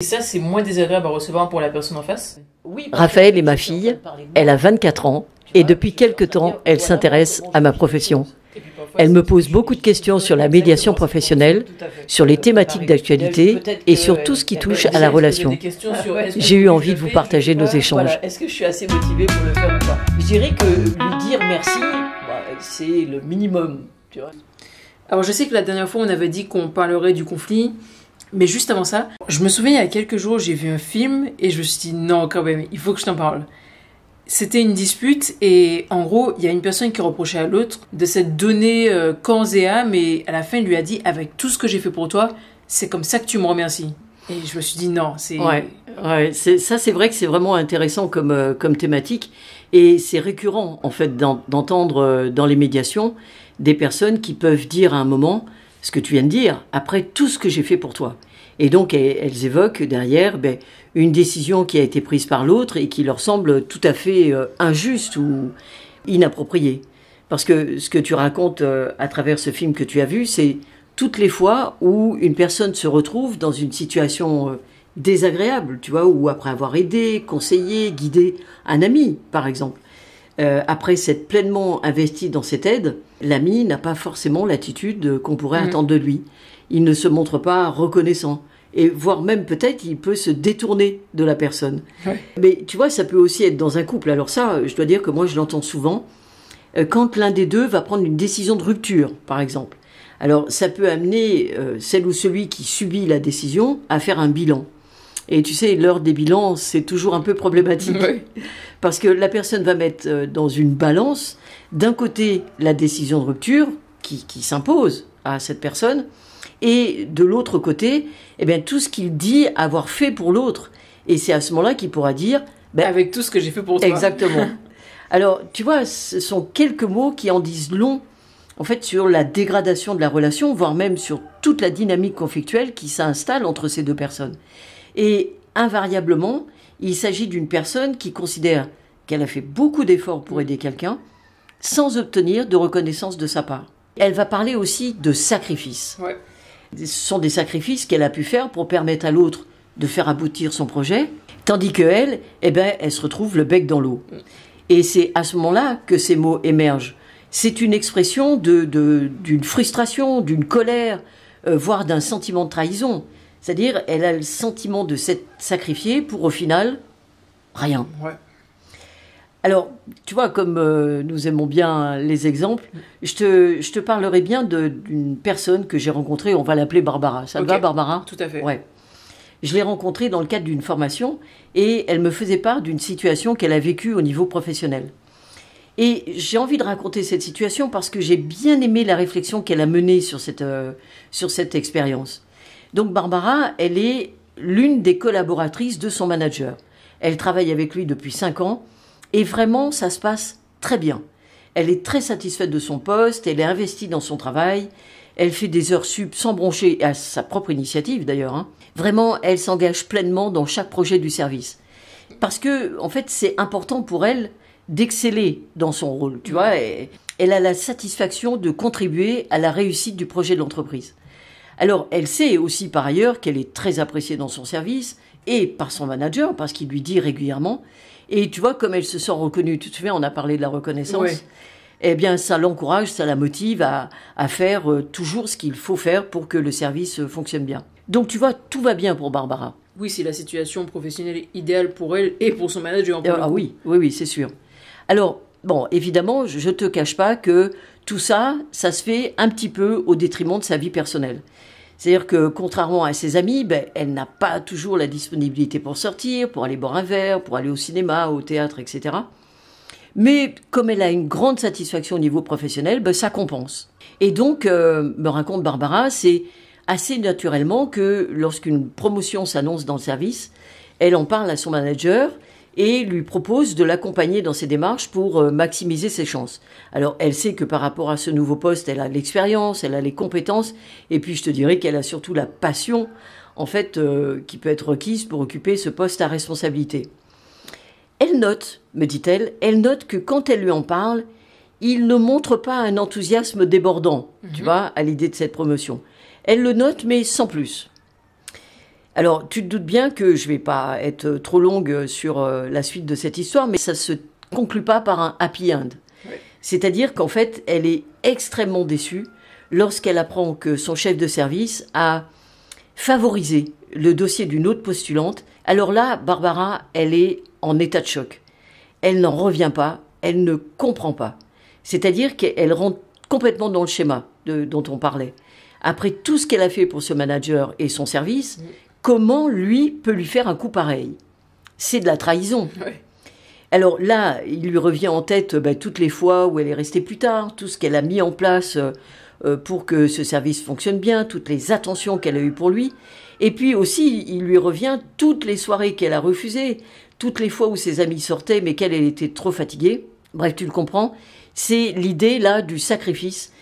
Et ça, c'est moins désagréable à recevoir pour la personne en face? Oui. Raphaël est ma fille, elle a 24 ans et depuis quelque temps, elle s'intéresse à ma profession. Elle me pose beaucoup de questions sur la médiation professionnelle, sur les thématiques d'actualité et sur tout ce qui touche à la relation. J'ai eu envie de vous partager nos échanges. Voilà. Est-ce que je suis assez motivée pour le faire ou pas? Je dirais que lui dire merci, c'est le minimum. Tu vois. Alors je sais que la dernière fois on avait dit qu'on parlerait du conflit, mais juste avant ça, je me souviens il y a quelques jours j'ai vu un film et je me suis dit non quand même, il faut que je t'en parle. C'était une dispute et en gros il y a une personne qui reprochait à l'autre de s'être donné corps et âme et à la fin il lui a dit avec tout ce que j'ai fait pour toi, c'est comme ça que tu me remercies. Et je me suis dit non, c'est... Ouais, ça c'est vrai que c'est vraiment intéressant comme thématique et c'est récurrent en fait d'entendre dans les médiations des personnes qui peuvent dire à un moment ce que tu viens de dire, après tout ce que j'ai fait pour toi. Et donc elles évoquent derrière une décision qui a été prise par l'autre et qui leur semble tout à fait injuste ou inappropriée. Parce que ce que tu racontes à travers ce film que tu as vu, c'est toutes les fois où une personne se retrouve dans une situation désagréable, tu vois, ou après avoir aidé, conseillé, guidé un ami, par exemple. Après s'être pleinement investi dans cette aide, l'ami n'a pas forcément l'attitude qu'on pourrait attendre de lui. Il ne se montre pas reconnaissant. Et voire même peut-être il peut se détourner de la personne. Ouais. Mais tu vois, ça peut aussi être dans un couple. Alors ça, je dois dire que moi je l'entends souvent. Quand l'un des deux va prendre une décision de rupture, par exemple. Alors ça peut amener celle ou celui qui subit la décision à faire un bilan. Et tu sais, l'heure des bilans, c'est toujours un peu problématique. Ouais. Parce que la personne va mettre dans une balance, d'un côté, la décision de rupture qui s'impose à cette personne, et de l'autre côté, eh bien, tout ce qu'il dit avoir fait pour l'autre. Et c'est à ce moment-là qu'il pourra dire... avec tout ce que j'ai fait pour toi. Exactement. Alors, tu vois, ce sont quelques mots qui en disent long, en fait, sur la dégradation de la relation, voire même sur toute la dynamique conflictuelle qui s'installe entre ces deux personnes. Et invariablement, il s'agit d'une personne qui considère qu'elle a fait beaucoup d'efforts pour aider quelqu'un, sans obtenir de reconnaissance de sa part. Elle va parler aussi de sacrifices. Ouais. Ce sont des sacrifices qu'elle a pu faire pour permettre à l'autre de faire aboutir son projet, tandis qu'elle, elle se retrouve le bec dans l'eau. Et c'est à ce moment-là que ces mots émergent. C'est une expression d'une frustration, d'une colère, voire d'un sentiment de trahison. C'est-à-dire, elle a le sentiment de s'être sacrifiée pour, au final, rien. Ouais. Alors, tu vois, comme nous aimons bien les exemples, je te parlerai bien d'une personne que j'ai rencontrée, on va l'appeler Barbara. Ça te va, Barbara? Tout à fait. Ouais. Je l'ai rencontrée dans le cadre d'une formation et elle me faisait part d'une situation qu'elle a vécue au niveau professionnel. Et j'ai envie de raconter cette situation parce que j'ai bien aimé la réflexion qu'elle a menée sur cette expérience. Donc Barbara, elle est l'une des collaboratrices de son manager. Elle travaille avec lui depuis 5 ans et vraiment, ça se passe très bien. Elle est très satisfaite de son poste, elle est investie dans son travail, elle fait des heures sup sans broncher, à sa propre initiative d'ailleurs. Hein. Vraiment, elle s'engage pleinement dans chaque projet du service. Parce que, en fait, c'est important pour elle d'exceller dans son rôle. Tu vois, elle a la satisfaction de contribuer à la réussite du projet de l'entreprise. Alors, elle sait aussi par ailleurs qu'elle est très appréciée dans son service et par son manager, parce qu'il lui dit régulièrement. Et tu vois, comme elle se sent reconnue, tu te souviens, on a parlé de la reconnaissance, oui. Eh bien, ça l'encourage, ça la motive à faire toujours ce qu'il faut faire pour que le service fonctionne bien. Donc, tu vois, tout va bien pour Barbara. Oui, c'est la situation professionnelle idéale pour elle et pour son manager. Oui, c'est sûr. Alors, bon, évidemment, je ne te cache pas que tout ça, ça se fait un petit peu au détriment de sa vie personnelle. C'est-à-dire que, contrairement à ses amis, elle n'a pas toujours la disponibilité pour sortir, pour aller boire un verre, pour aller au cinéma, au théâtre, etc. Mais comme elle a une grande satisfaction au niveau professionnel, ça compense. Et donc, me raconte Barbara, c'est assez naturellement que lorsqu'une promotion s'annonce dans le service, elle en parle à son manager et lui propose de l'accompagner dans ses démarches pour maximiser ses chances. Alors, elle sait que par rapport à ce nouveau poste, elle a l'expérience, elle a les compétences, et puis je te dirais qu'elle a surtout la passion, en fait, qui peut être requise pour occuper ce poste à responsabilité. Elle note, me dit-elle, que quand elle lui en parle, il ne montre pas un enthousiasme débordant, tu vois, à l'idée de cette promotion. Elle le note, mais sans plus. Alors, tu te doutes bien que je vais pas être trop longue sur la suite de cette histoire, mais ça se conclut pas par un happy end. Ouais. C'est-à-dire qu'en fait, elle est extrêmement déçue lorsqu'elle apprend que son chef de service a favorisé le dossier d'une autre postulante. Alors là, Barbara, elle est en état de choc. Elle n'en revient pas, elle ne comprend pas. C'est-à-dire qu'elle rentre complètement dans le schéma dont on parlait. Après tout ce qu'elle a fait pour ce manager et son service, comment lui peut lui faire un coup pareil? C'est de la trahison. Ouais. Alors là, il lui revient en tête toutes les fois où elle est restée plus tard, tout ce qu'elle a mis en place pour que ce service fonctionne bien, toutes les attentions qu'elle a eues pour lui. Et puis aussi, il lui revient toutes les soirées qu'elle a refusées, toutes les fois où ses amis sortaient mais qu'elle était trop fatiguée. Bref, tu le comprends, c'est l'idée là du sacrifice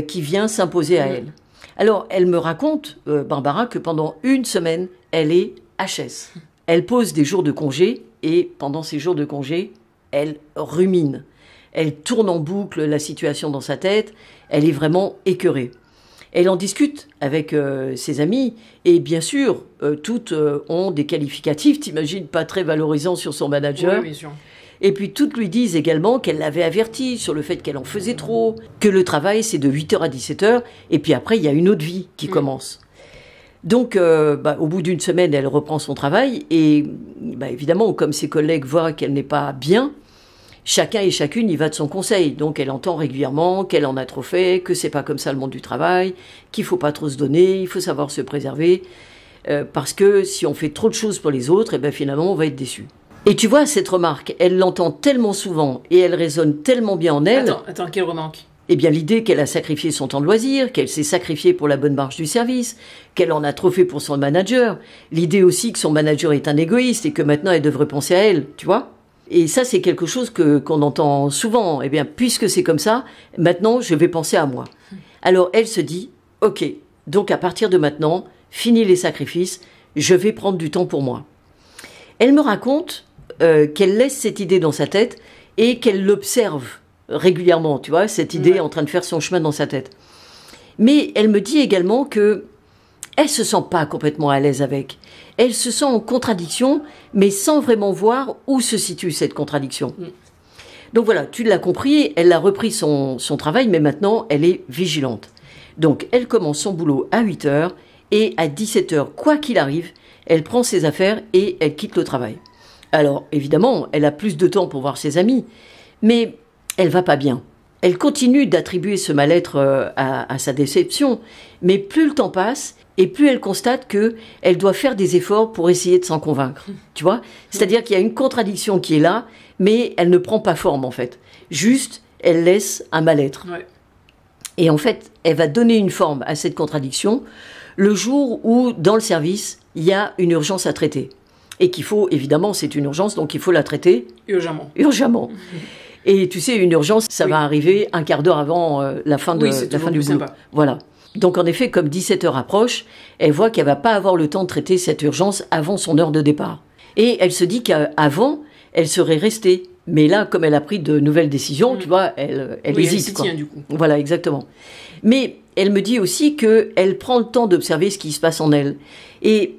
qui vient s'imposer à elle. Alors, elle me raconte, Barbara, que pendant une semaine, elle est HS. Elle pose des jours de congé et pendant ces jours de congé, elle rumine. Elle tourne en boucle la situation dans sa tête, elle est vraiment écœurée. Elle en discute avec ses amis et bien sûr, toutes ont des qualificatifs, t'imagines, pas très valorisants sur son manager. Oui, bien sûr. Et puis toutes lui disent également qu'elle l'avait averti sur le fait qu'elle en faisait trop, que le travail c'est de 8h à 17h, et puis après il y a une autre vie qui commence. Donc au bout d'une semaine, elle reprend son travail, et évidemment, comme ses collègues voient qu'elle n'est pas bien, chacun et chacune y va de son conseil. Donc elle entend régulièrement qu'elle en a trop fait, que c'est pas comme ça le monde du travail, qu'il faut pas trop se donner, il faut savoir se préserver, parce que si on fait trop de choses pour les autres, et finalement on va être déçu. Et tu vois, cette remarque, elle l'entend tellement souvent et elle résonne tellement bien en elle. Attends, quelle remarque? Eh bien, l'idée qu'elle a sacrifié son temps de loisir, qu'elle s'est sacrifiée pour la bonne marche du service, qu'elle en a trop fait pour son manager. L'idée aussi que son manager est un égoïste et que maintenant elle devrait penser à elle, tu vois. Et ça, c'est quelque chose qu'on entend souvent. Eh bien, puisque c'est comme ça, maintenant, je vais penser à moi. Alors, elle se dit, ok, donc à partir de maintenant, fini les sacrifices, je vais prendre du temps pour moi. Elle me raconte qu'elle laisse cette idée dans sa tête et qu'elle l'observe régulièrement, tu vois, cette idée en train de faire son chemin dans sa tête. Mais elle me dit également que elle se sent pas complètement à l'aise avec. Elle se sent en contradiction, mais sans vraiment voir où se situe cette contradiction. Donc voilà, tu l'as compris, elle a repris son travail, mais maintenant, elle est vigilante. Donc, elle commence son boulot à 8h, et à 17h, quoi qu'il arrive, elle prend ses affaires et elle quitte le travail. Alors, évidemment, elle a plus de temps pour voir ses amis, mais elle va pas bien. Elle continue d'attribuer ce mal-être à sa déception, mais plus le temps passe, et plus elle constate qu'elle doit faire des efforts pour essayer de s'en convaincre. Tu vois ? C'est-à-dire qu'il y a une contradiction qui est là, mais elle ne prend pas forme, en fait. Juste, elle laisse un mal-être. Ouais. Et en fait, elle va donner une forme à cette contradiction le jour où, dans le service, il y a une urgence à traiter. Et qu'il faut, évidemment, c'est une urgence, donc il faut la traiter urgemment. Et tu sais, une urgence, ça va arriver un quart d'heure avant la fin du boulot. Sympa. Voilà. Donc en effet, comme 17h approche, elle voit qu'elle va pas avoir le temps de traiter cette urgence avant son heure de départ. Et elle se dit qu'avant, elle serait restée. Mais là, comme elle a pris de nouvelles décisions, tu vois, elle hésite. Elle tient, du coup. Voilà, exactement. Mais elle me dit aussi qu'elle prend le temps d'observer ce qui se passe en elle. Et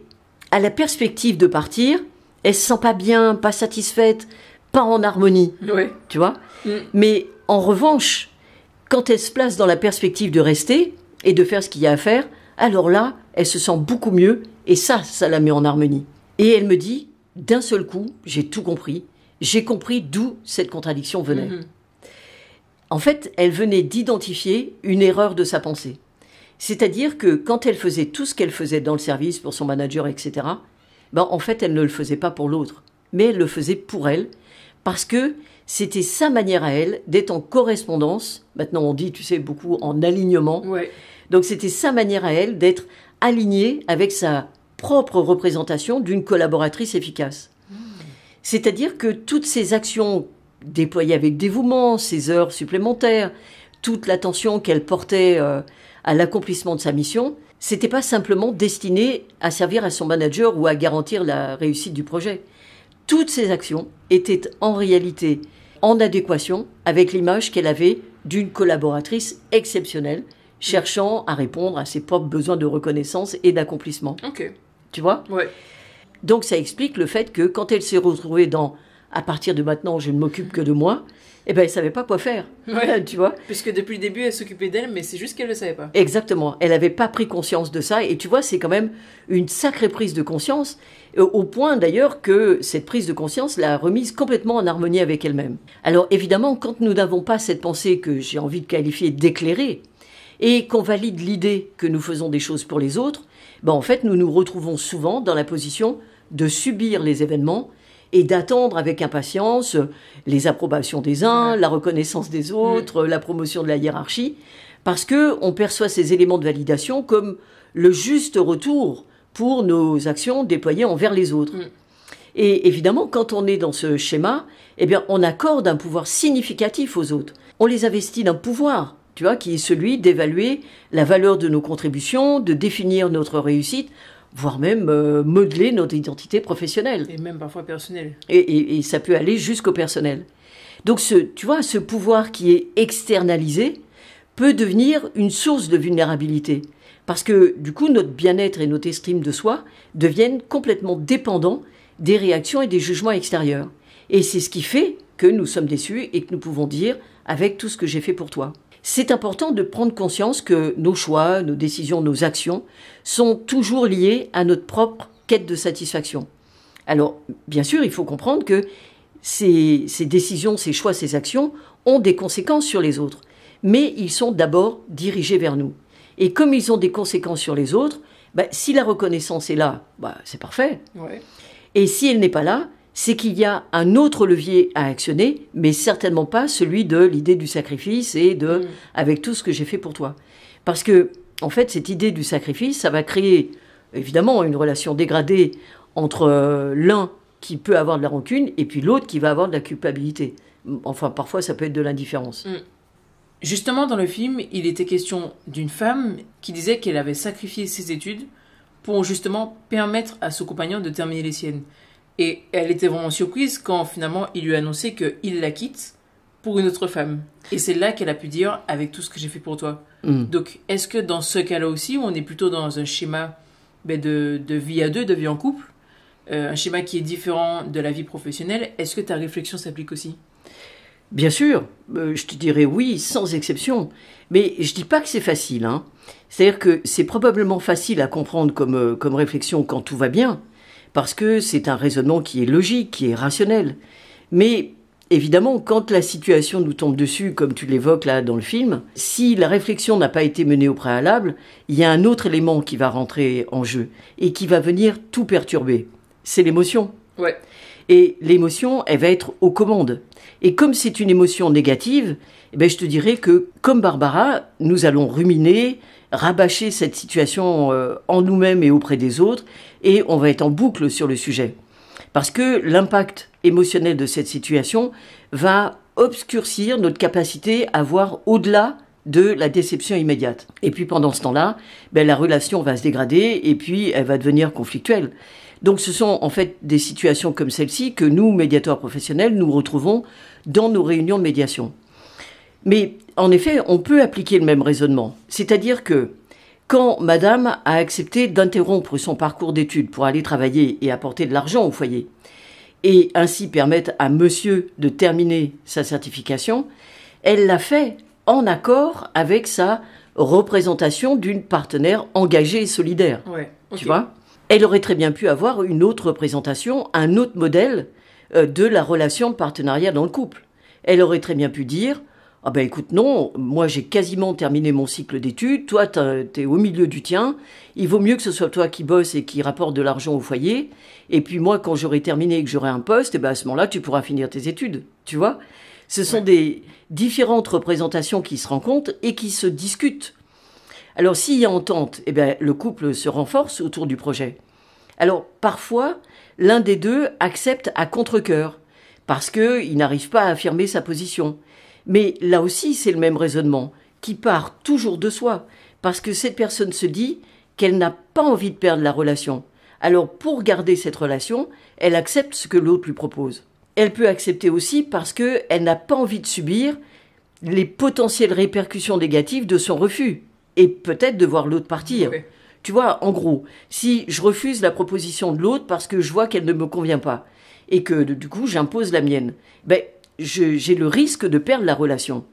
à la perspective de partir, elle se sent pas bien, pas satisfaite, pas en harmonie. Ouais. Tu vois ? Mais en revanche, quand elle se place dans la perspective de rester et de faire ce qu'il y a à faire, alors là, elle se sent beaucoup mieux et ça la met en harmonie. Et elle me dit, d'un seul coup, j'ai tout compris. J'ai compris d'où cette contradiction venait. En fait, elle venait d'identifier une erreur de sa pensée. C'est-à-dire que quand elle faisait tout ce qu'elle faisait dans le service pour son manager, etc., en fait, elle ne le faisait pas pour l'autre, mais elle le faisait pour elle, parce que c'était sa manière à elle d'être en correspondance. Maintenant, on dit, tu sais, beaucoup en alignement. Ouais. Donc, c'était sa manière à elle d'être alignée avec sa propre représentation d'une collaboratrice efficace. C'est-à-dire que toutes ces actions déployées avec dévouement, ces heures supplémentaires, toute l'attention qu'elle portait à l'accomplissement de sa mission, c'était pas simplement destiné à servir à son manager ou à garantir la réussite du projet. Toutes ces actions étaient en réalité en adéquation avec l'image qu'elle avait d'une collaboratrice exceptionnelle, cherchant à répondre à ses propres besoins de reconnaissance et d'accomplissement. Ok. tu vois? Ouais. Donc ça explique le fait que quand elle s'est retrouvée dans « à partir de maintenant, je ne m'occupe que de moi », eh ben, elle ne savait pas quoi faire, Ouais. tu vois? Puisque depuis le début, elle s'occupait d'elle, mais c'est juste qu'elle ne le savait pas. Exactement. Elle n'avait pas pris conscience de ça. Et tu vois, c'est quand même une sacrée prise de conscience, au point d'ailleurs que cette prise de conscience l'a remise complètement en harmonie avec elle-même. Alors évidemment, quand nous n'avons pas cette pensée que j'ai envie de qualifier d'éclairée, et qu'on valide l'idée que nous faisons des choses pour les autres, ben en fait, nous nous retrouvons souvent dans la position de subir les événements et d'attendre avec impatience les approbations des uns, la reconnaissance des autres, la promotion de la hiérarchie, parce qu'on perçoit ces éléments de validation comme le juste retour pour nos actions déployées envers les autres. Et évidemment, quand on est dans ce schéma, eh bien, on accorde un pouvoir significatif aux autres. On les investit d'un pouvoir, tu vois, qui est celui d'évaluer la valeur de nos contributions, de définir notre réussite, voire même modeler notre identité professionnelle. Et même parfois personnelle. Et ça peut aller jusqu'au personnel. Donc, tu vois, ce pouvoir qui est externalisé peut devenir une source de vulnérabilité. Parce que, du coup, notre bien-être et notre estime de soi deviennent complètement dépendants des réactions et des jugements extérieurs. Et c'est ce qui fait que nous sommes déçus et que nous pouvons dire « avec tout ce que j'ai fait pour toi ». C'est important de prendre conscience que nos choix, nos décisions, nos actions sont toujours liées à notre propre quête de satisfaction. Alors, bien sûr, il faut comprendre que ces décisions, ces choix, ces actions ont des conséquences sur les autres. Mais ils sont d'abord dirigés vers nous. Et comme ils ont des conséquences sur les autres, si la reconnaissance est là, c'est parfait. Ouais. Et si elle n'est pas là, c'est qu'il y a un autre levier à actionner, mais certainement pas celui de l'idée du sacrifice et de « avec tout ce que j'ai fait pour toi ». Parce que, en fait, cette idée du sacrifice, ça va créer, évidemment, une relation dégradée entre l'un qui peut avoir de la rancune et puis l'autre qui va avoir de la culpabilité. Enfin, parfois, ça peut être de l'indifférence. Justement, dans le film, il était question d'une femme qui disait qu'elle avait sacrifié ses études pour justement permettre à son compagnon de terminer les siennes. Et elle était vraiment surprise quand finalement il lui a annoncé qu'il la quitte pour une autre femme. Et c'est là qu'elle a pu dire « avec tout ce que j'ai fait pour toi ». Donc, est-ce que dans ce cas-là aussi, on est plutôt dans un schéma de vie à deux, de vie en couple, un schéma qui est différent de la vie professionnelle? Est-ce que ta réflexion s'applique aussi? Bien sûr, je te dirais oui, sans exception. Mais je dis pas que c'est facile. Hein. C'est-à-dire que c'est probablement facile à comprendre comme réflexion quand tout va bien, parce que c'est un raisonnement qui est logique, qui est rationnel. Mais évidemment, quand la situation nous tombe dessus, comme tu l'évoques là dans le film, si la réflexion n'a pas été menée au préalable, il y a un autre élément qui va rentrer en jeu et qui va venir tout perturber. C'est l'émotion. Ouais. Et l'émotion, elle va être aux commandes. Et comme c'est une émotion négative, je te dirais que, comme Barbara, nous allons ruminer, rabâcher cette situation en nous-mêmes et auprès des autres, et on va être en boucle sur le sujet. Parce que l'impact émotionnel de cette situation va obscurcir notre capacité à voir au-delà de la déception immédiate. Et puis pendant ce temps-là, la relation va se dégrader et puis elle va devenir conflictuelle. Donc ce sont en fait des situations comme celle-ci que nous, médiateurs professionnels, nous retrouvons dans nos réunions de médiation. Mais en effet, on peut appliquer le même raisonnement. C'est-à-dire que quand madame a accepté d'interrompre son parcours d'études pour aller travailler et apporter de l'argent au foyer, et ainsi permettre à monsieur de terminer sa certification, elle l'a fait en accord avec sa représentation d'une partenaire engagée et solidaire. Ouais, okay. Tu vois ? Elle aurait très bien pu avoir une autre représentation, un autre modèle de la relation de partenariat dans le couple. Elle aurait très bien pu dire « Ah ben écoute, non, moi j'ai quasiment terminé mon cycle d'études, toi t'es au milieu du tien, il vaut mieux que ce soit toi qui bosse et qui rapporte de l'argent au foyer, et puis moi quand j'aurai terminé et que j'aurai un poste, à ce moment-là tu pourras finir tes études. » Tu vois ? Ce sont des différentes représentations qui se rencontrent et qui se discutent. Alors, s'il y a entente, le couple se renforce autour du projet. Alors, parfois, l'un des deux accepte à contre-cœur, parce qu'il n'arrive pas à affirmer sa position. Mais là aussi, c'est le même raisonnement, qui part toujours de soi, parce que cette personne se dit qu'elle n'a pas envie de perdre la relation. Alors, pour garder cette relation, elle accepte ce que l'autre lui propose. Elle peut accepter aussi parce qu'elle n'a pas envie de subir les potentielles répercussions négatives de son refus. Et peut-être de voir l'autre partir. Okay. Tu vois, en gros, si je refuse la proposition de l'autre parce que je vois qu'elle ne me convient pas et que du coup j'impose la mienne, ben, j'ai le risque de perdre la relation.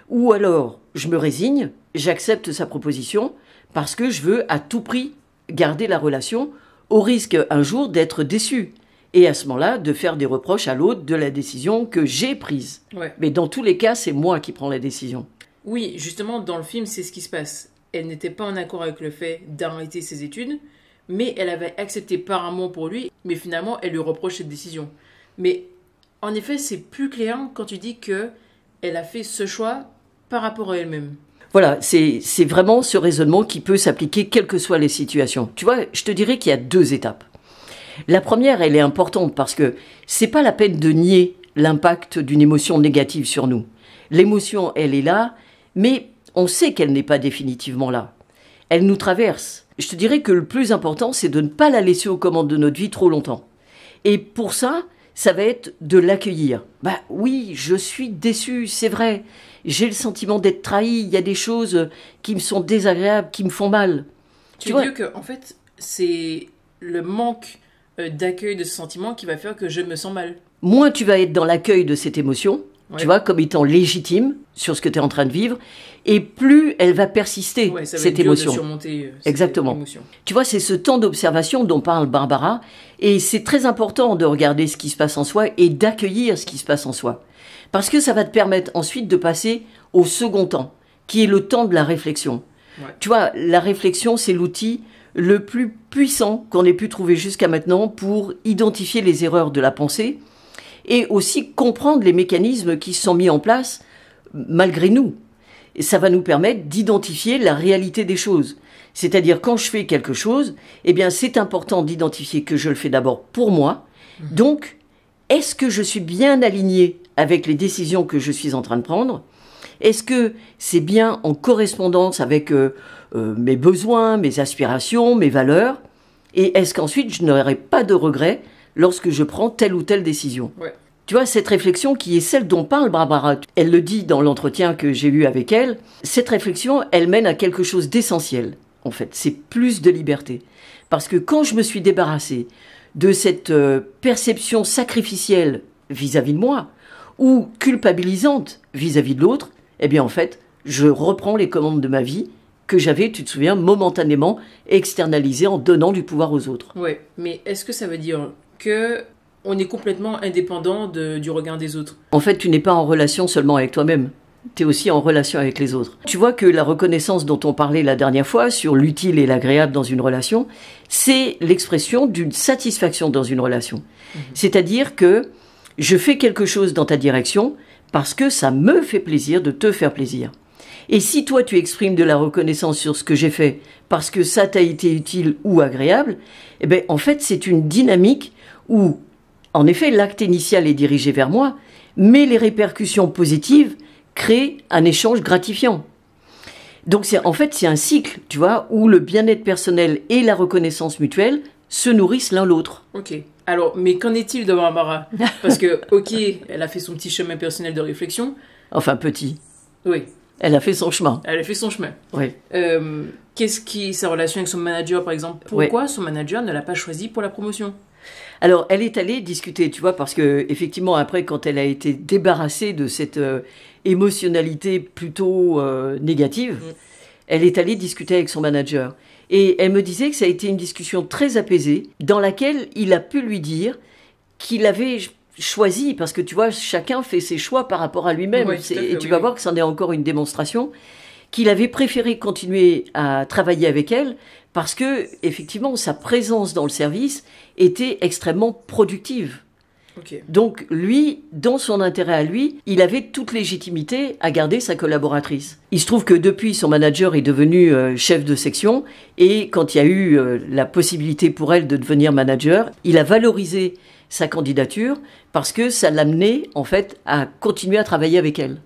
Ou alors, je me résigne, j'accepte sa proposition parce que je veux à tout prix garder la relation au risque un jour d'être déçu. Et à ce moment-là, de faire des reproches à l'autre de la décision que j'ai prise. Ouais. Mais dans tous les cas, c'est moi qui prends la décision. Oui, justement, dans le film, c'est ce qui se passe. Elle n'était pas en accord avec le fait d'arrêter ses études, mais elle avait accepté par amour pour lui, mais finalement, elle lui reproche cette décision. Mais en effet, c'est plus clair quand tu dis que elle a fait ce choix par rapport à elle-même. Voilà, c'est vraiment ce raisonnement qui peut s'appliquer quelles que soient les situations. Tu vois, je te dirais qu'il y a 2 étapes. La première, elle est importante parce que c'est pas la peine de nier l'impact d'une émotion négative sur nous. L'émotion, elle est là, mais on sait qu'elle n'est pas définitivement là. Elle nous traverse. Je te dirais que le plus important, c'est de ne pas la laisser aux commandes de notre vie trop longtemps. Et pour ça, ça va être de l'accueillir. Bah oui, je suis déçue, c'est vrai. J'ai le sentiment d'être trahi. Il y a des choses qui me sont désagréables, qui me font mal. Tu veux que, en fait, c'est le manque d'accueil de ce sentiment qui va faire que je me sens mal. Moins tu vas être dans l'accueil de cette émotion, tu vois, comme étant légitime sur ce que tu es en train de vivre, et plus elle va persister, ça va cette être dur émotion. de surmonter Exactement. cette émotion. Tu vois, c'est ce temps d'observation dont parle Barbara, et c'est très important de regarder ce qui se passe en soi et d'accueillir ce qui se passe en soi. Parce que ça va te permettre ensuite de passer au second temps, qui est le temps de la réflexion. Ouais. Tu vois, la réflexion, c'est l'outil le plus puissant qu'on ait pu trouver jusqu'à maintenant pour identifier les erreurs de la pensée et aussi comprendre les mécanismes qui se sont mis en place malgré nous. Et ça va nous permettre d'identifier la réalité des choses. C'est-à-dire, quand je fais quelque chose, eh bien, c'est important d'identifier que je le fais d'abord pour moi. Donc, est-ce que je suis bien aligné avec les décisions que je suis en train de prendre ? Est-ce que c'est bien en correspondance avec mes besoins, mes aspirations, mes valeurs ? Et est-ce qu'ensuite, je n'aurai pas de regrets lorsque je prends telle ou telle décision ? Ouais. Tu vois, cette réflexion qui est celle dont parle Barbara, elle le dit dans l'entretien que j'ai eu avec elle, cette réflexion, elle mène à quelque chose d'essentiel, en fait. C'est plus de liberté. Parce que quand je me suis débarrassée de cette perception sacrificielle vis-à-vis de moi, ou culpabilisante vis-à-vis de l'autre, eh bien en fait, je reprends les commandes de ma vie que j'avais, tu te souviens, momentanément externalisées en donnant du pouvoir aux autres. Ouais, mais est-ce que ça veut dire que on est complètement indépendant du regard des autres ? En fait, tu n'es pas en relation seulement avec toi-même. Tu es aussi en relation avec les autres. Tu vois que la reconnaissance dont on parlait la dernière fois sur l'utile et l'agréable dans une relation, c'est l'expression d'une satisfaction dans une relation. C'est-à-dire que je fais quelque chose dans ta direction parce que ça me fait plaisir de te faire plaisir. Et si toi tu exprimes de la reconnaissance sur ce que j'ai fait parce que ça t'a été utile ou agréable, eh bien en fait c'est une dynamique où, en effet, l'acte initial est dirigé vers moi, mais les répercussions positives créent un échange gratifiant. Donc c'est un cycle, tu vois, où le bien-être personnel et la reconnaissance mutuelle se nourrissent l'un l'autre. Ok. Alors, mais qu'en est-il de Barbara ? Parce que, ok, elle a fait son petit chemin personnel de réflexion. Enfin, petit. Oui. Elle a fait son chemin. Elle a fait son chemin. Oui. Qu'est-ce qui sa relation avec son manager, par exemple ? Pourquoi son manager ne l'a pas choisi pour la promotion ? Alors, elle est allée discuter, tu vois, parce que effectivement, après, quand elle a été débarrassée de cette émotionnalité plutôt négative, elle est allée discuter avec son manager. Et elle me disait que ça a été une discussion très apaisée, dans laquelle il a pu lui dire qu'il avait choisi, parce que tu vois, chacun fait ses choix par rapport à lui-même. Oui, et tu vas voir que c'en est encore une démonstration, qu'il avait préféré continuer à travailler avec elle, parce que, effectivement, sa présence dans le service était extrêmement productive. Okay. Donc, lui, dans son intérêt à lui, il avait toute légitimité à garder sa collaboratrice. Il se trouve que depuis, son manager est devenu chef de section, et quand il y a eu la possibilité pour elle de devenir manager, il a valorisé sa candidature parce que ça l'amenait, en fait, à continuer à travailler avec elle.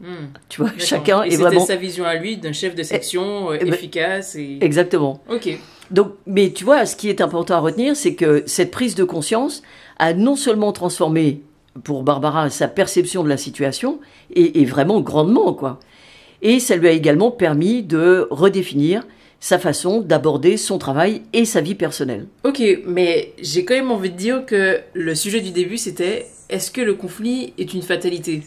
Tu vois, chacun est vraiment... C'était sa vision à lui d'un chef de section efficace et... Exactement. Ok. Donc, mais tu vois, ce qui est important à retenir, c'est que cette prise de conscience a non seulement transformé, pour Barbara, sa perception de la situation, et vraiment grandement, quoi. Et ça lui a également permis de redéfinir sa façon d'aborder son travail et sa vie personnelle. Ok, mais j'ai quand même envie de dire que le sujet du début c'était est-ce que le conflit est une fatalité?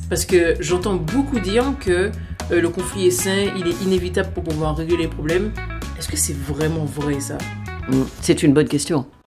Parce que j'entends beaucoup dire que le conflit est sain, il est inévitable pour pouvoir régler les problèmes. Est-ce que c'est vraiment vrai ça? C'est une bonne question.